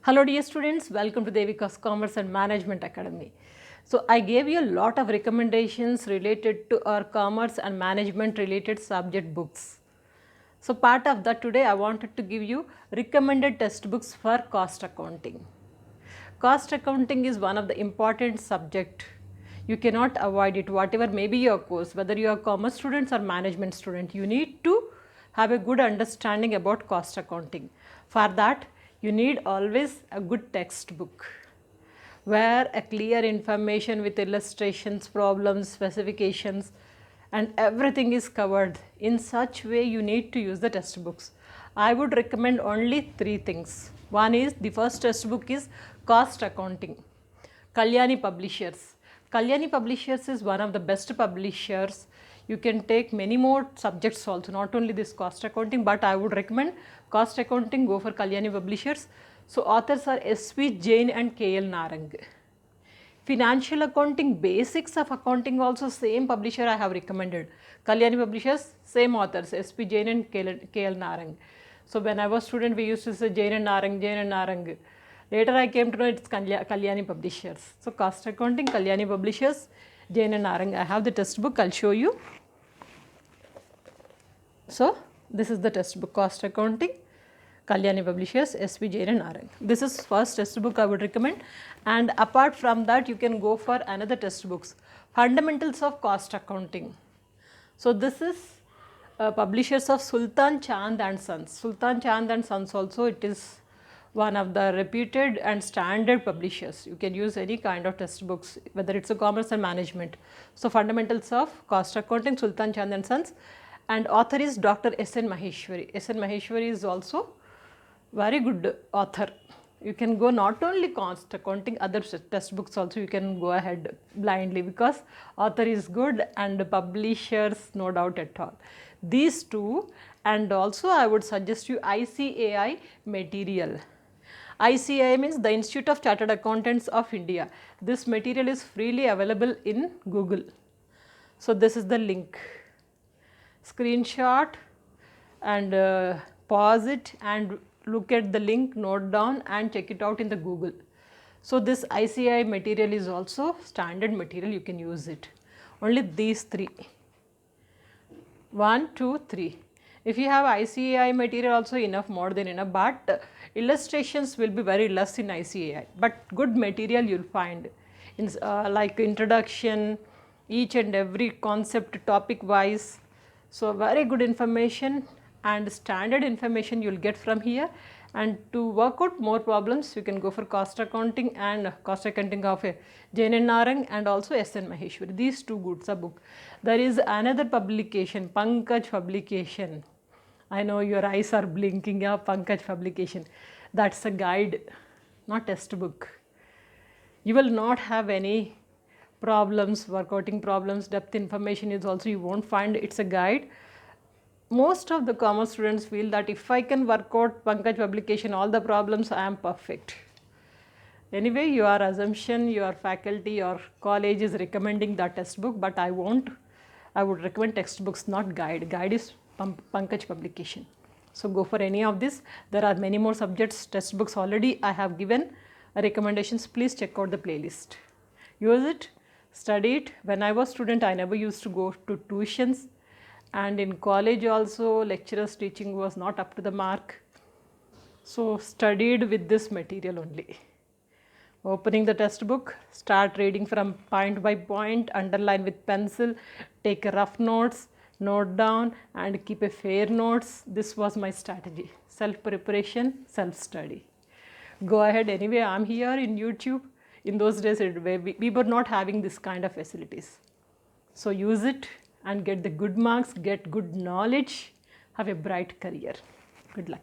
Hello dear students, welcome to Devika's Commerce and Management Academy. So I gave you a lot of recommendations related to our commerce and management related subject books. So part of that today I wanted to give you recommended textbooks for cost accounting. Cost accounting is one of the important subject. You cannot avoid it, whatever may be your course, whether you are commerce students or management student, you need to have a good understanding about cost accounting. For that, you need always a good textbook where a clear information with illustrations, problems, specifications and everything is covered. In such way you need to use the textbooks. I would recommend only three things. One is, the first textbook is Cost Accounting, Kalyani Publishers. Kalyani Publishers is one of the best publishers. You can take many more subjects also, not only this cost accounting, but I would recommend cost accounting, go for Kalyani Publishers. So authors are S.V. Jain and K.L. Narang. Financial accounting, basics of accounting also same publisher I have recommended. Kalyani Publishers, same authors, S.P. Jain and K.L. Narang. So when I was student, we used to say Jain and Narang, Jain and Narang. Later I came to know it's Kalyani Publishers. So cost accounting, Kalyani Publishers, Jain and Narang. I have the textbook, I'll show you. So this is the textbook, Cost Accounting, Kalyani Publishers, S.V. Jain and Narang. This is first textbook I would recommend, and apart from that you can go for another textbooks, Fundamentals of Cost Accounting. So this is publishers of Sultan Chand and Sons. Sultan Chand and Sons also, it is one of the reputed and standard publishers. You can use any kind of textbooks, whether it's a commerce and management. So Fundamentals of Cost Accounting, Sultan Chand and Sons, and author is Dr. S.N. Maheshwari. S.N. Maheshwari is also very good author. You can go not only cost accounting, other textbooks also you can go ahead blindly, because author is good and publishers no doubt at all. These two, and also I would suggest you ICAI material. ICAI means the Institute of Chartered Accountants of India. This material is freely available in Google. So this is the link. Screenshot and pause it and look at the link, note down and check it out in the Google. So this ICAI material is also standard material, you can use it. Only these three. 1, 2, 3. If you have ICAI material also enough, more than enough, but illustrations will be very less in ICAI. But good material you will find in like introduction, each and every concept topic wise. So very good information and standard information you will get from here. And to work out more problems, you can go for cost accounting and cost accounting of Jain and Narang and also S.N. Maheshwari. These two goods are book. There is another publication, Pankaj Publication. I know your eyes are blinking, yeah, Pankaj Publication. That's a guide, not textbook. You will not have any problems, workouting problems, depth information is also you won't find, it's a guide. Most of the commerce students feel that if I can work out Pankaj Publication, all the problems, I am perfect. Anyway, your assumption, your faculty, your college is recommending that textbook, but I won't. I would recommend textbooks, not guide. Guide is Pankaj Publication. So go for any of this. There are many more subjects, textbooks already I have given recommendations. Please check out the playlist. Use it, study it. When I was student, I never used to go to tuitions, and in college also lecturers teaching was not up to the mark. So studied with this material only. Opening the textbook, start reading from point by point, underline with pencil, take rough notes, note down and keep a fair notes. This was my strategy. Self-preparation, self-study. Go ahead. Anyway, I am here in YouTube. In those days, we were not having this kind of facilities. So use it and get the good marks, get good knowledge, have a bright career. Good luck.